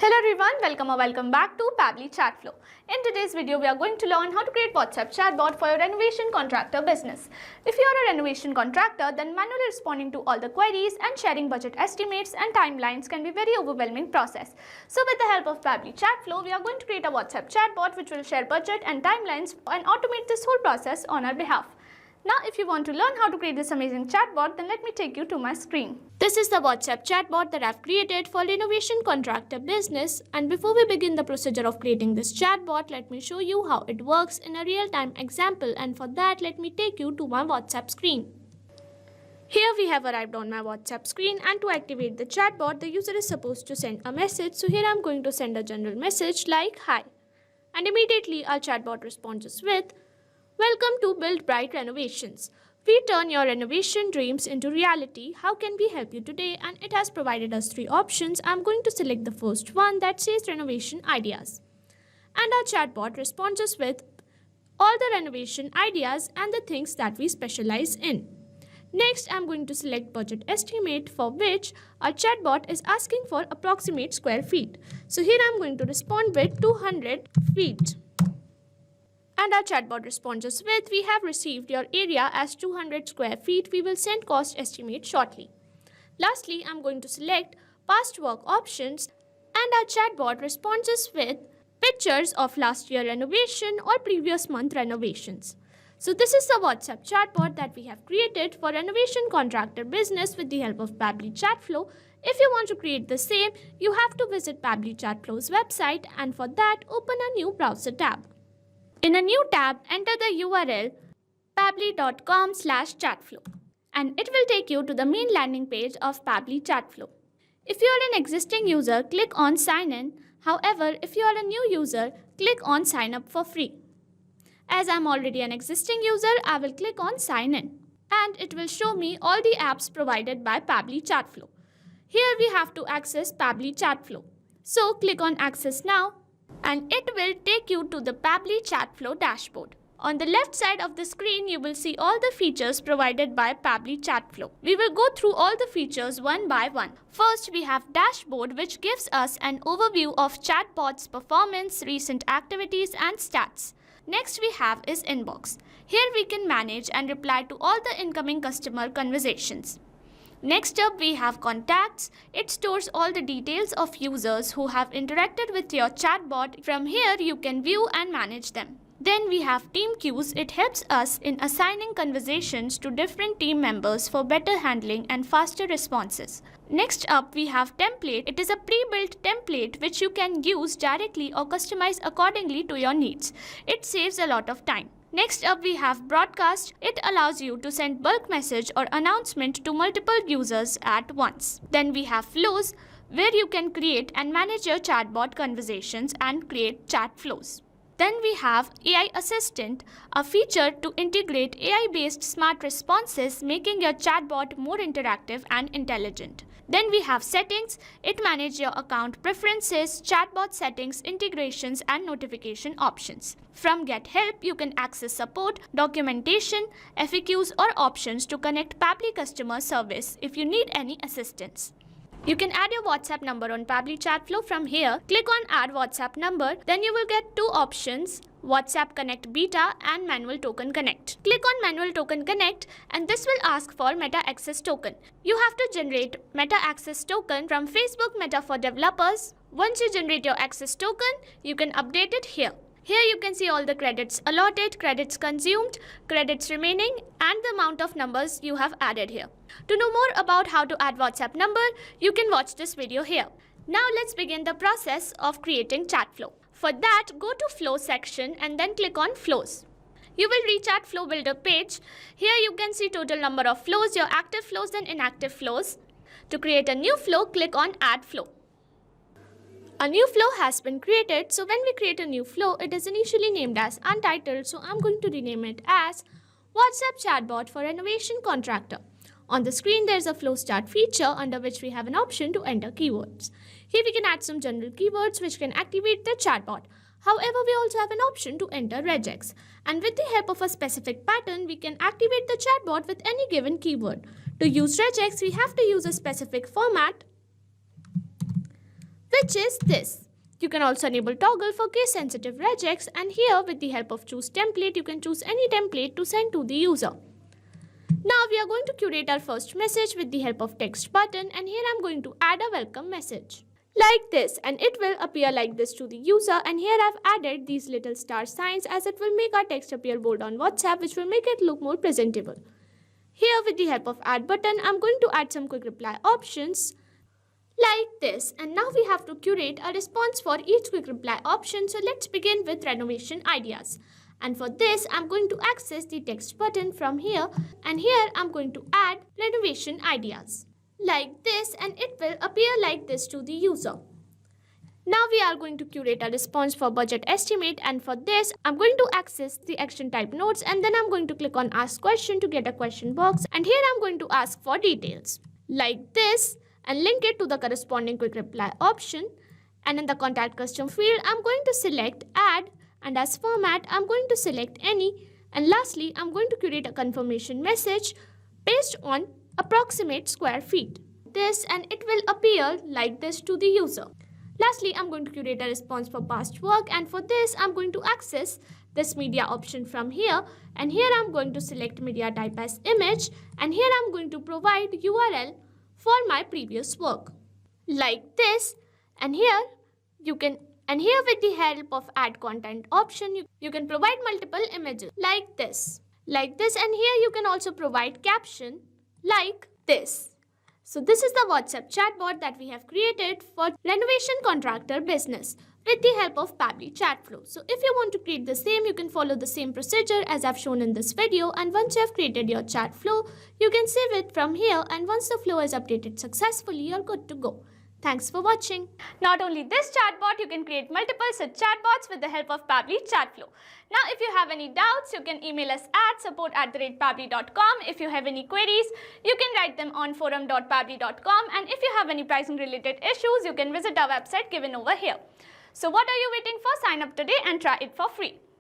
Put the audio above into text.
Hello everyone, welcome back to Pabbly Chatflow. In today's video, we are going to learn how to create WhatsApp chatbot for your renovation contractor business. If you are a renovation contractor, then manually responding to all the queries and sharing budget estimates and timelines can be a very overwhelming process. So with the help of Pabbly Chatflow, we are going to create a WhatsApp chatbot which will share budget and timelines and automate this whole process on our behalf. Now, if you want to learn how to create this amazing chatbot, then let me take you to my screen. This is the WhatsApp chatbot that I've created for renovation contractor business. And before we begin the procedure of creating this chatbot, let me show you how it works in a real-time example. And for that, let me take you to my WhatsApp screen. Here we have arrived on my WhatsApp screen, and to activate the chatbot, the user is supposed to send a message. So here I'm going to send a general message like hi. And immediately our chatbot responds with, "Welcome to Build Bright Renovations. We turn your renovation dreams into reality. How can we help you today?" And it has provided us 3 options. I'm going to select the first one that says renovation ideas. And our chatbot responds us with all the renovation ideas and the things that we specialize in. Next, I'm going to select budget estimate, for which our chatbot is asking for approximate square feet. So here I'm going to respond with 200 feet. And our chatbot responds us with, "We have received your area as 200 square feet. We will send cost estimate shortly." Lastly, I'm going to select past work options, and our chatbot responds us with pictures of last year renovation or previous month renovations. So this is the WhatsApp chatbot that we have created for renovation contractor business with the help of Pabbly Chatflow. If you want to create the same, you have to visit Pabbly Chatflow's website, and for that, open a new browser tab. In a new tab, enter the URL pabbly.com/chatflow, and it will take you to the main landing page of Pabbly Chatflow. If you are an existing user, click on Sign In. However, if you are a new user, click on Sign Up for free. As I'm already an existing user, I will click on Sign In, and it will show me all the apps provided by Pabbly Chatflow. Here we have to access Pabbly Chatflow. So click on Access Now, and it will take you to the Pabbly Chatflow dashboard. On the left side of the screen, you will see all the features provided by Pabbly Chatflow. We will go through all the features one by one. First, we have Dashboard, which gives us an overview of chatbot's performance, recent activities, and stats. Next, we have is Inbox. Here we can manage and reply to all the incoming customer conversations. Next up, we have Contacts. It stores all the details of users who have interacted with your chatbot. From here, you can view and manage them. Then we have Team Queues. It helps us in assigning conversations to different team members for better handling and faster responses. Next up, we have Template. It is a pre-built template which you can use directly or customize accordingly to your needs. It saves a lot of time. Next up, we have Broadcast. It allows you to send bulk message or announcement to multiple users at once. Then we have Flows, where you can create and manage your chatbot conversations and create chat flows. Then we have AI Assistant, a feature to integrate AI-based smart responses, making your chatbot more interactive and intelligent. Then we have Settings. It manages your account preferences, chatbot settings, integrations, and notification options. From Get Help, you can access support, documentation, FAQs, or options to connect Pabbly customer service if you need any assistance. You can add your WhatsApp number on Pabbly Chatflow. From here, click on Add WhatsApp Number. Then you will get 2 options, WhatsApp Connect Beta and Manual Token Connect. Click on Manual Token Connect, and this will ask for Meta Access Token. You have to generate Meta Access Token from Facebook Meta for Developers. Once you generate your access token, you can update it here. Here you can see all the credits allotted, credits consumed, credits remaining, and the amount of numbers you have added here. To know more about how to add WhatsApp number, you can watch this video here. Now let's begin the process of creating Chatflow. For that, go to Flow section and then click on Flows. You will reach at Flow Builder page. Here you can see total number of flows, your active flows and inactive flows. To create a new flow, click on Add Flow. A new flow has been created. So when we create a new flow, it is initially named as Untitled. So I'm going to rename it as WhatsApp Chatbot for Renovation Contractor. On the screen, there's a Flow Start feature under which we have an option to enter keywords. Here we can add some general keywords which can activate the chatbot. However, we also have an option to enter regex. And with the help of a specific pattern, we can activate the chatbot with any given keyword. To use regex, we have to use a specific format which is this. You can also enable toggle for case sensitive regex, and here with the help of choose template, you can choose any template to send to the user. Now we are going to curate our first message with the help of text button, and here I'm going to add a welcome message like this, and it will appear like this to the user. And here I've added these little star signs as it will make our text appear bold on WhatsApp, which will make it look more presentable. Here with the help of add button, I'm going to add some quick reply options like this, and now we have to curate a response for each quick reply option. So let's begin with renovation ideas. And for this, I'm going to access the text button from here, and here I'm going to add renovation ideas like this, and it will appear like this to the user. Now we are going to curate a response for budget estimate, and for this I'm going to access the action type notes, and then I'm going to click on ask question to get a question box, and here I'm going to ask for details like this and link it to the corresponding quick reply option. And in the contact custom field, I'm going to select add, and as format I'm going to select any, and lastly I'm going to create a confirmation message based on approximate square feet. This, and it will appear like this to the user. Lastly, I'm going to curate a response for past work, and for this I'm going to access this media option from here, and here I'm going to select media type as image, and here I'm going to provide URL for my previous work like this. And here with the help of add content option, you can provide multiple images like this, and here you can also provide caption like this. So this is the WhatsApp chatbot that we have created for renovation contractor business with the help of Pabbly Chatflow. So if you want to create the same, you can follow the same procedure as I've shown in this video, and once you have created your chat flow, you can save it from here, and once the flow is updated successfully, you're good to go. Thanks for watching. Not only this chatbot, you can create multiple such chatbots with the help of Pabbly Chatflow. Now, if you have any doubts, you can email us at support@pabbly.com. If you have any queries, you can write them on forum.pabbly.com. And if you have any pricing related issues, you can visit our website given over here. So what are you waiting for? Sign up today and try it for free.